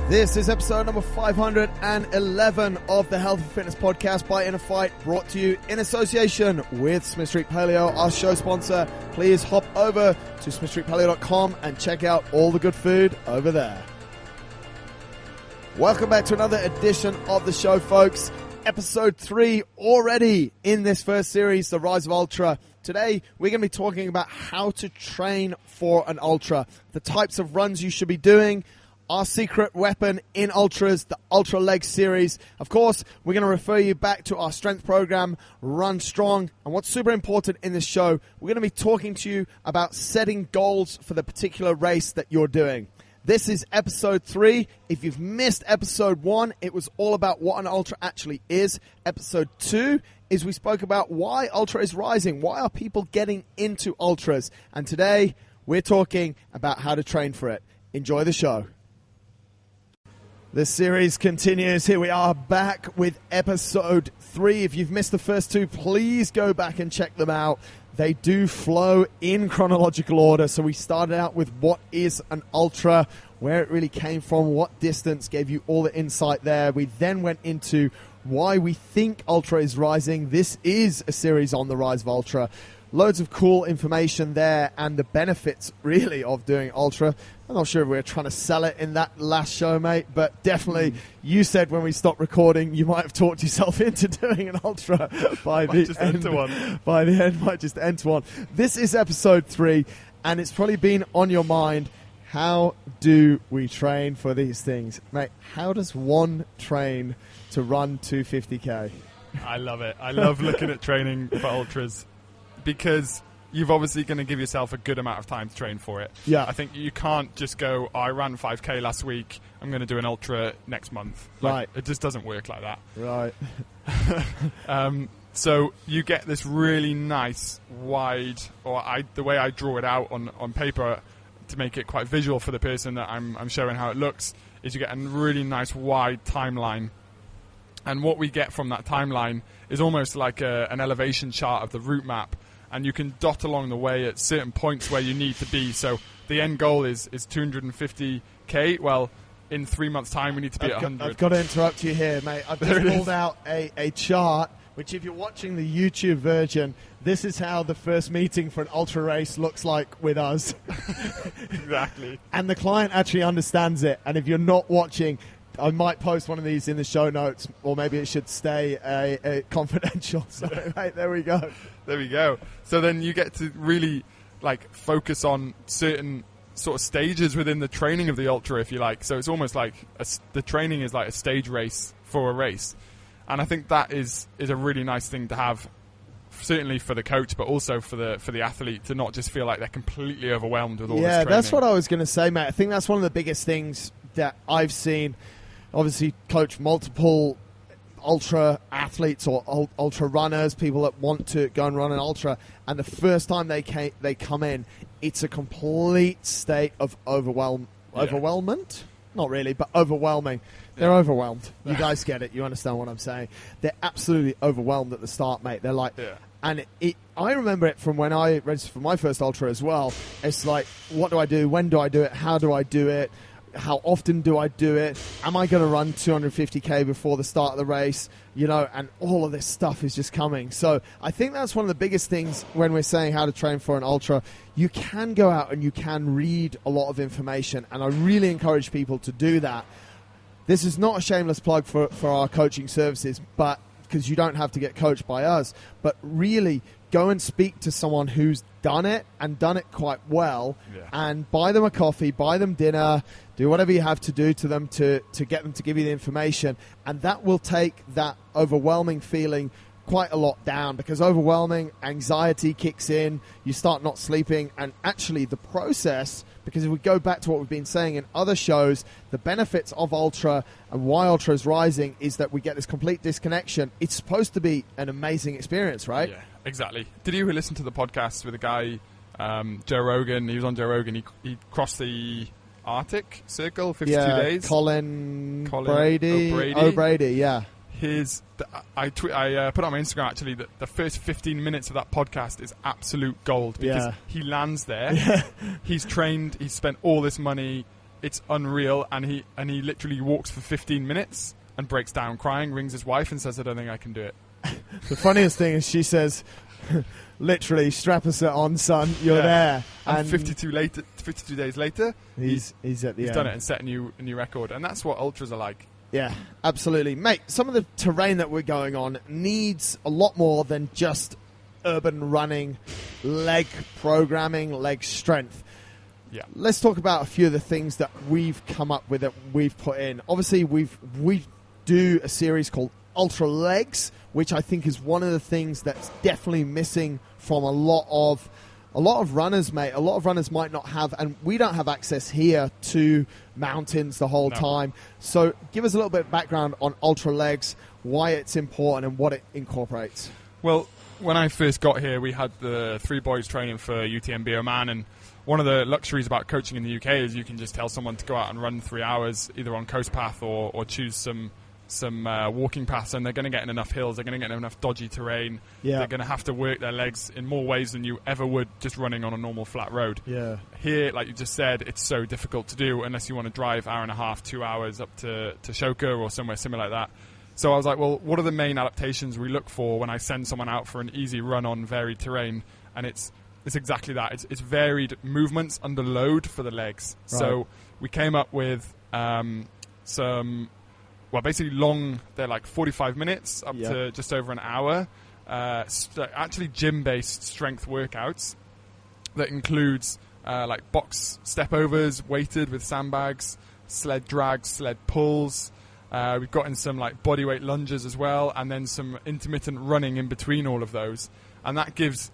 This is episode number 511 of the Health and Fitness Podcast by InnerFight, brought to you in association with Smith Street Paleo, our show sponsor. Please hop over to smithstreetpaleo.com and check out all the good food over there. Welcome back to another edition of the show, folks. Episode 3 already in this first series, The Rise of Ultra. Today, we're going to be talking about how to train for an ultra, the types of runs you should be doing, our secret weapon in ultras, the Ultra Leg series. Of course, we're going to refer you back to our strength program, Run Strong. And what's super important in this show, we're going to be talking to you about setting goals for the particular race that you're doing. This is episode 3. If you've missed episode 1, it was all about what an ultra actually is. Episode 2 is we spoke about why ultra is rising. Why are people getting into ultras? And today, we're talking about how to train for it. Enjoy the show. This series continues. Here we are back with episode 3. If you've missed the first 2, please go back and check them out. They do flow in chronological order. So we started out with what is an ultra, where it really came from, what distance, gave you all the insight there. We then went into why we think ultra is rising. This is a series on the rise of ultra. Loads of cool information there and the benefits, really, of doing ultra. I'm not sure if we're trying to sell it in that last show, mate, but definitely you said when we stopped recording you might have talked yourself into doing an ultra by the end. By the end, might just enter one. This is episode 3, and it's probably been on your mind. How do we train for these things? Mate, how does one train to run 250k? I love it. I love looking at training for ultras, because you've obviously going to give yourself a good amount of time to train for it. Yeah. I think you can't just go, I ran 5k last week, I'm going to do an ultra next month. Right. It just doesn't work like that. Right. So you get this really nice wide, the way I draw it out on paper to make it quite visual for the person that I'm showing how it looks, is you get a really nice wide timeline. And what we get from that timeline is almost like an elevation chart of the route map. And you can dot along the way at certain points where you need to be. So the end goal is 250k. Well, in 3 months' time, we need to be at 100. I've got to interrupt you here, mate. I've just pulled out a chart, which if you're watching the YouTube version, this is how the first meeting for an ultra race looks like with us. Exactly. And the client actually understands it. And if you're not watching, I might post one of these in the show notes, or maybe it should stay confidential. So, right, there we go. There we go. So then you get to really focus on certain sort of stages within the training of the ultra, if you like. So it's almost like the training is like a stage race for a race. And I think that is a really nice thing to have, certainly for the coach, but also for the athlete, to not just feel like they're completely overwhelmed with all this training. Yeah, that's what I was going to say, mate. I think that's one of the biggest things that I've seen. Obviously, coach multiple ultra athletes or ultra runners, people that want to go and run an ultra, and the first time they come in, it's a complete state of overwhelmment. Not really, but overwhelming. They're overwhelmed. You guys get it. You understand what I'm saying. They're absolutely overwhelmed at the start, mate. They're like, and I remember it from when I registered for my first ultra as well. It's like, what do I do? When do I do it? How do I do it? How often do I do it? Am I going to run 250k before the start of the race? And all of this stuff is just coming. So I think that's one of the biggest things when we're saying how to train for an ultra. You can go out and you can read a lot of information, and I really encourage people to do that. This is not a shameless plug for our coaching services, but because you don't have to get coached by us, but really go and speak to someone who's done it and done it quite well, and buy them a coffee, buy them dinner, do whatever you have to do to them to get them to give you the information, and that will take that overwhelming feeling quite a lot down, because overwhelming anxiety kicks in, you start not sleeping, and actually the process, because if we go back to what we've been saying in other shows, the benefits of ultra and why ultra is rising is that we get this complete disconnection. It's supposed to be an amazing experience, right? Yeah, exactly. Did you listen to the podcast with a guy, Joe Rogan? He was on Joe Rogan. He crossed the Arctic Circle, 52 days. Colin O'Brady, yeah. I put on my Instagram actually that the first 15 minutes of that podcast is absolute gold, because he lands there, he's trained, he's spent all this money, it's unreal. And he literally walks for 15 minutes and breaks down crying, rings his wife and says, I don't think I can do it. The funniest thing is she says, literally, strap us on, son, you're there. And 52 days later, he's at the he's end. done it and set a new record. And that's what ultras are like. Yeah, absolutely. Mate, some of the terrain that we're going on needs a lot more than just urban running, leg programming, leg strength. Yeah. Let's talk about a few of the things that we've come up with, that we've put in. Obviously, we do a series called Ultra Legs, which I think is one of the things that's definitely missing from a lot of runners, mate. A lot of runners might not have, and we don't have access here to mountains the whole time. So give us a little bit of background on Ultra Legs, why it's important and what it incorporates. Well, when I first got here, we had the 3 boys training for UTMB Oman, and one of the luxuries about coaching in the UK is you can just tell someone to go out and run 3 hours, either on coast path or choose some walking paths, and they're going to get in enough hills, they're going to get in enough dodgy terrain. They're going to have to work their legs in more ways than you ever would just running on a normal flat road. Here, like you just said, it's so difficult to do unless you want to drive hour and a half, 2 hours up to Shoka or somewhere similar like that. So I was like, well, what are the main adaptations we look for when I send someone out for an easy run on varied terrain? And it's exactly that. It's varied movements under load for the legs. Right. So we came up with some, well, basically long, they're like 45 minutes up to just over an hour, actually gym-based strength workouts that includes like box step-overs weighted with sandbags, sled drags, sled pulls. We've got in some like bodyweight lunges as well, and then some intermittent running in between all of those. And that gives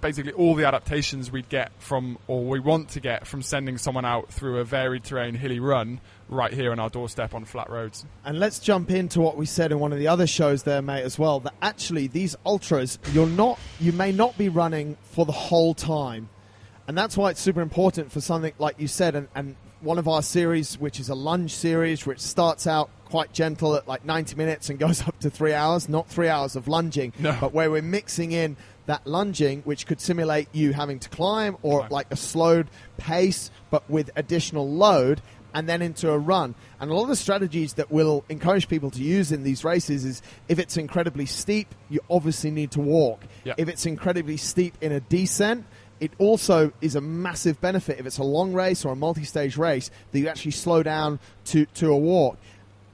basically all the adaptations we'd get from, or we want to get from, sending someone out through a varied terrain hilly run right here on our doorstep on flat roads. And let's jump into what we said in one of the other shows there, mate, as well, that actually these ultras, you may not be running for the whole time. And that's why it's super important for something like you said, and one of our series, which is a lunge series, which starts out quite gentle at like 90 minutes and goes up to 3 hours, not 3 hours of lunging, but where we're mixing in that lunging, which could simulate you having to climb or like a slowed pace, but with additional load, and then into a run. And a lot of the strategies that we'll encourage people to use in these races is, if it's incredibly steep, you obviously need to walk. If it's incredibly steep in a descent, it also is a massive benefit if it's a long race or a multi-stage race that you actually slow down to a walk.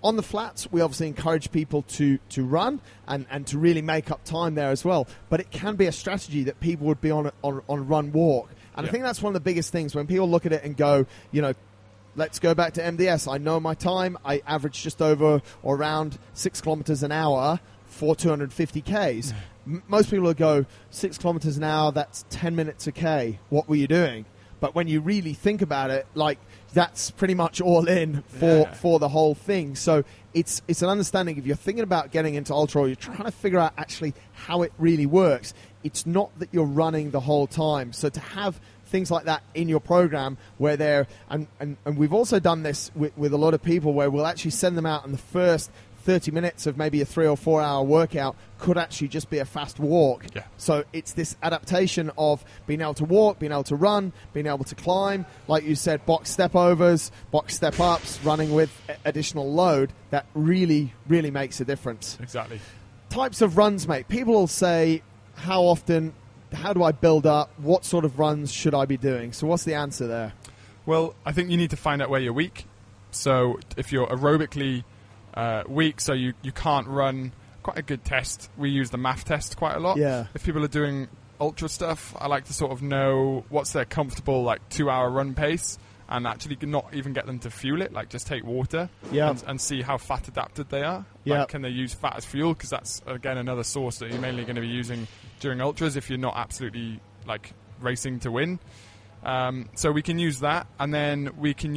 On the flats, we obviously encourage people to run and to really make up time there as well. But it can be a strategy that people would be on run walk. And I think that's one of the biggest things when people look at it and go, let's go back to MDS. I know my time. I average just over or around 6 kilometers an hour for 250 Ks. Most people will go 6 kilometers an hour, that's 10 minutes a K. What were you doing? But when you really think about it, like, that's pretty much all in for the whole thing. So it's an understanding, if you're thinking about getting into ultra, or you're trying to figure out actually how it really works, it's not that you're running the whole time. So to have things like that in your program where they're, and we've also done this with a lot of people, where we'll actually send them out in the first 30 minutes of maybe a 3 or 4 hour workout could actually just be a fast walk. So it's this adaptation of being able to walk, being able to run, being able to climb, like you said, box step overs, box step ups, running with additional load, that really, really makes a difference. Exactly. Types of runs, mate. People will say, how often, how do I build up, what sort of runs should I be doing? So what's the answer there? Well, I think you need to find out where you're weak. So if you're aerobically weak, so you can't run, quite a good test, we use the MAF test quite a lot. If people are doing ultra stuff, I like to sort of know what's their comfortable like 2 hour run pace, and actually not even get them to fuel it, like just take water and see how fat adapted they are. Like, can they use fat as fuel? Because that's, again, another source that you're mainly going to be using during ultras if you're not absolutely like racing to win. So we can use that, and then we can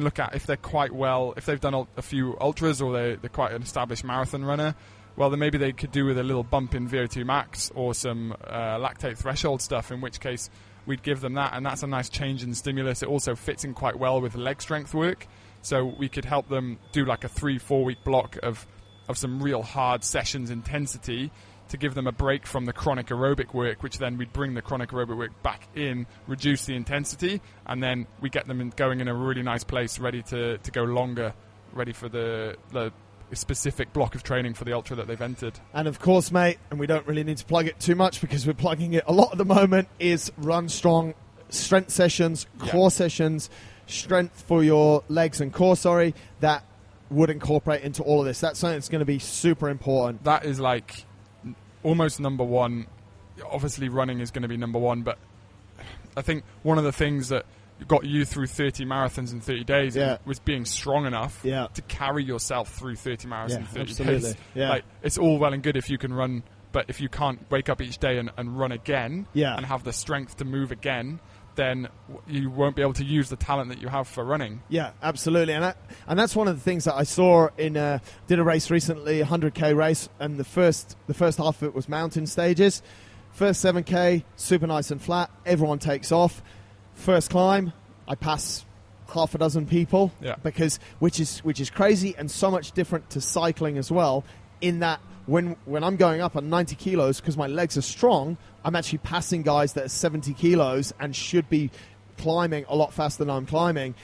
look at if they're quite well, if they've done a few ultras, or they're quite an established marathon runner, well, then maybe they could do with a little bump in VO2 max or some lactate threshold stuff, in which case we'd give them that, and that's a nice change in stimulus. It also fits in quite well with leg strength work, so we could help them do like a 3-4 week block of some real hard sessions intensity to give them a break from the chronic aerobic work, which then we'd bring the chronic aerobic work back in, reduce the intensity, and then we get them going in a really nice place, ready to go longer, ready for the specific block of training for the ultra that they've entered. And of course, mate, and we don't really need to plug it too much because we're plugging it a lot at the moment, is Run Strong strength sessions, core sessions, strength for your legs and core, that would incorporate into all of this. That's something that's going to be super important. That is like almost number one. Obviously running is going to be number one, but I think one of the things that got you through 30 marathons in 30 days was being strong enough to carry yourself through 30 marathons in 30 days. Like, it's all well and good if you can run, but if you can't wake up each day and run again and have the strength to move again, then you won't be able to use the talent that you have for running. Yeah, absolutely. And that's one of the things that I saw in did a race recently, a 100k race, and the first half of it was mountain stages. First 7k, super nice and flat, everyone takes off. First climb, I pass half a dozen people, because which is crazy and so much different to cycling as well, in that when I'm going up at 90 kilos, because my legs are strong, I'm actually passing guys that are 70 kilos and should be climbing a lot faster than I'm climbing.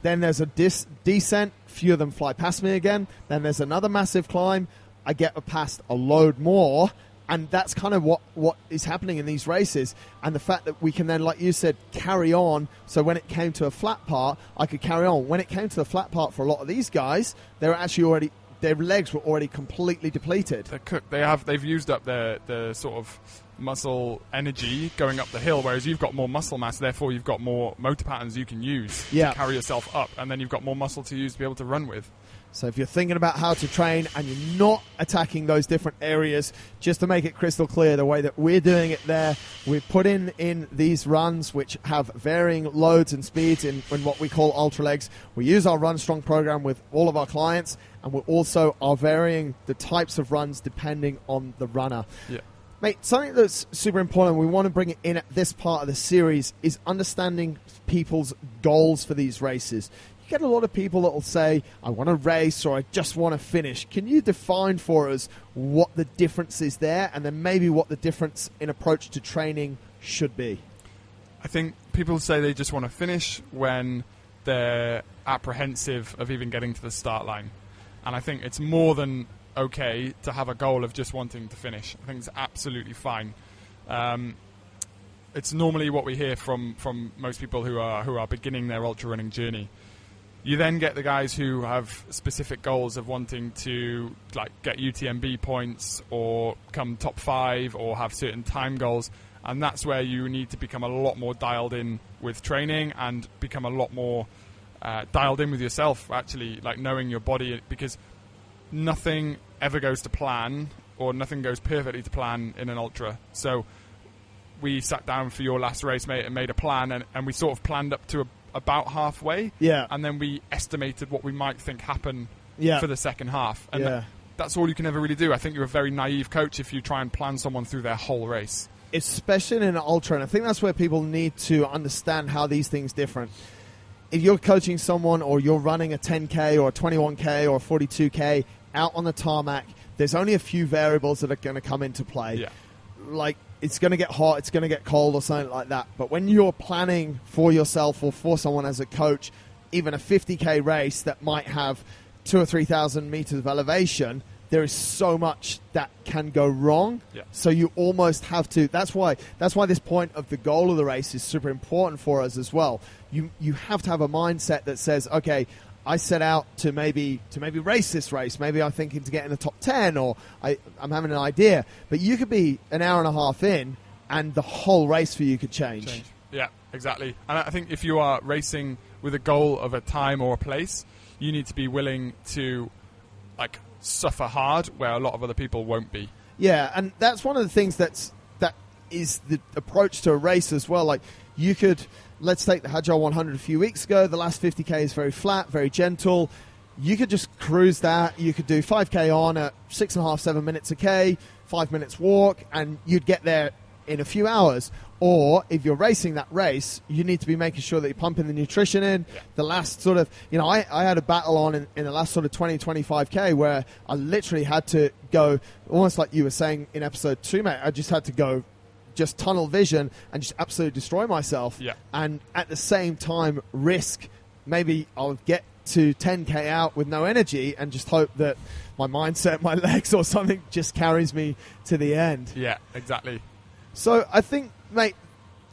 Then there's a descent, few of them fly past me again. Then there's another massive climb, I get past a load more. And that's kind of what is happening in these races. And the fact that we can then, like you said, carry on. So when it came to a flat part, I could carry on. When it came to the flat part for a lot of these guys, they were actually already, their legs were already completely depleted. They're cooked. They've used up their sort of muscle energy going up the hill, whereas you've got more muscle mass, therefore you've got more motor patterns you can use to carry yourself up, and then you've got more muscle to use to be able to run with. So if you're thinking about how to train and you're not attacking those different areas, just to make it crystal clear, the way that we're doing it there, we've put in these runs which have varying loads and speeds in what we call ultra legs. We use our Run Strong program with all of our clients, and we also are varying the types of runs depending on the runner. Yeah. Mate, something that's super important, we want to bring it in at this part of the series, is understanding people's goals for these races. You get a lot of people that will say, I want to race or I just want to finish. Can you define for us what the difference is there, and then maybe what the difference in approach to training should be? I think people say they just want to finish when they're apprehensive of even getting to the start line. And I think it's more than okay to have a goal of just wanting to finish. I think it's absolutely fine. It's normally what we hear from most people who are beginning their ultra running journey. You then get the guys who have specific goals of wanting to get UTMB points or come top 5 or have certain time goals, and that's where you need to become a lot more dialed in with training and become a lot more dialed in with yourself, actually, knowing your body, because nothing ever goes to plan or nothing goes perfectly to plan in an ultra. So we sat down for your last race, mate, and made a plan, and we sort of planned up to about halfway, and then we estimated what we might think happen for the second half, and that's all you can ever really do. I think you're a very naive coach if you try and plan someone through their whole race, especially in an ultra. And I think that's where people need to understand how these things different. If you're coaching someone or you're running a 10k or a 21k or a 42k out on the tarmac, there's only a few variables that are going to come into play. Like, it's going to get hot, it's going to get cold or something like that. But when you're planning for yourself or for someone as a coach, even a 50k race that might have 2,000 or 3,000 meters of elevation, there is so much that can go wrong. So you almost have to. That's why this point of the goal of the race is super important for us as well. You have to have a mindset that says, okay, I set out to maybe race this race. Maybe I'm thinking to get in the top 10, or I'm having an idea. But you could be an hour and a half in, and the whole race for you could change. Yeah, exactly. And I think if you are racing with a goal of a time or a place, you need to be willing to suffer hard where a lot of other people won't be. Yeah, and that's one of the things that is the approach to a race as well. Like, you could, let's take the Hajjal 100 a few weeks ago. The last 50k is very flat, very gentle. You could just cruise that. You could do 5k on at 6.5, 7 minutes a k, 5 minutes walk, and you'd get there in a few hours. Or if you're racing that race, you need to be making sure that you're pumping the nutrition in. Yeah. The last sort of, I had a battle on in the last sort of 20, 25K where I literally had to go, almost like you were saying in episode 2, mate, I just had to go just tunnel vision and just absolutely destroy myself. Yeah. And at the same time, risk, maybe I'll get to 10K out with no energy and just hope that my mindset, my legs or something just carries me to the end. Yeah, exactly. So I think, mate,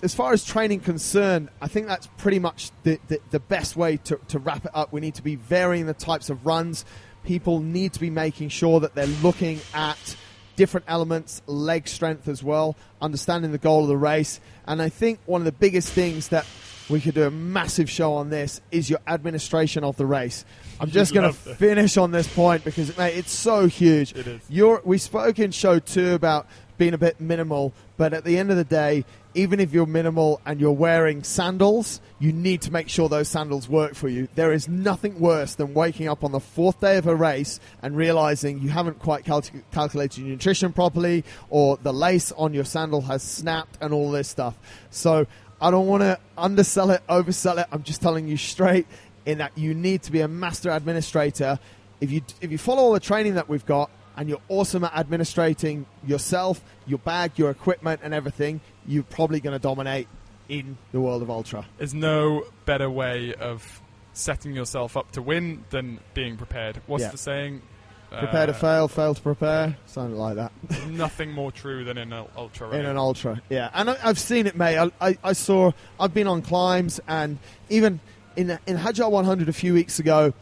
as far as training concerned, I think that's pretty much the best way to wrap it up. We need to be varying the types of runs. People need to be making sure that they're looking at different elements, leg strength as well, understanding the goal of the race. And I think one of the biggest things that we could do a massive show on this is your administration of the race. I'm just going to finish on this point because, mate, it's so huge. It is. We spoke in show 2 about being a bit minimal, but at the end of the day, even if you're minimal and you're wearing sandals, you need to make sure those sandals work for you. There is nothing worse than waking up on the 4th day of a race and realizing you haven't quite calculated your nutrition properly, or the lace on your sandal has snapped and all this stuff. So I don't want to undersell it, oversell it. I'm just telling you straight in that you need to be a master administrator. If you follow all the training that we've got, and you're awesome at administrating yourself, your bag, your equipment, and everything, you're probably going to dominate in the world of ultra. There's no better way of setting yourself up to win than being prepared. What's the saying? Prepare to fail, fail to prepare. Something like that. Nothing more true than in an ultra. Right? In an ultra, yeah. And I've seen it, mate. I've been on climbs, and even in Hajjar 100 a few weeks ago,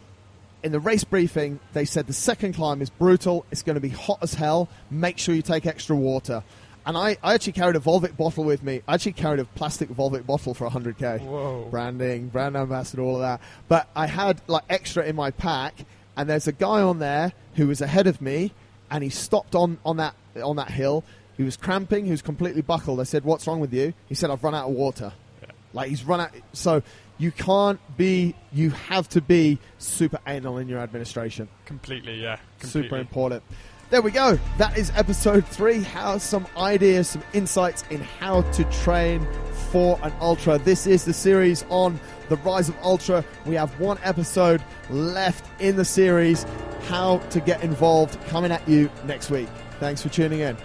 in the race briefing, they said the second climb is brutal. It's going to be hot as hell. Make sure you take extra water. And I actually carried a Volvic bottle with me. I actually carried a plastic Volvic bottle for 100K. Whoa. Branding, brand ambassador, all of that. But I had like extra in my pack, and there's a guy on there who was ahead of me, and he stopped on that hill. He was cramping. He was completely buckled. I said, "What's wrong with you?" He said, "I've run out of water." Yeah. Like, he's run out. So you have to be super anal in your administration. Completely, yeah. Completely. Super important. There we go. That is episode 3. Some ideas, some insights in how to train for an ultra. This is the series on the rise of ultra. We have one episode left in the series, how to get involved, coming at you next week. Thanks for tuning in.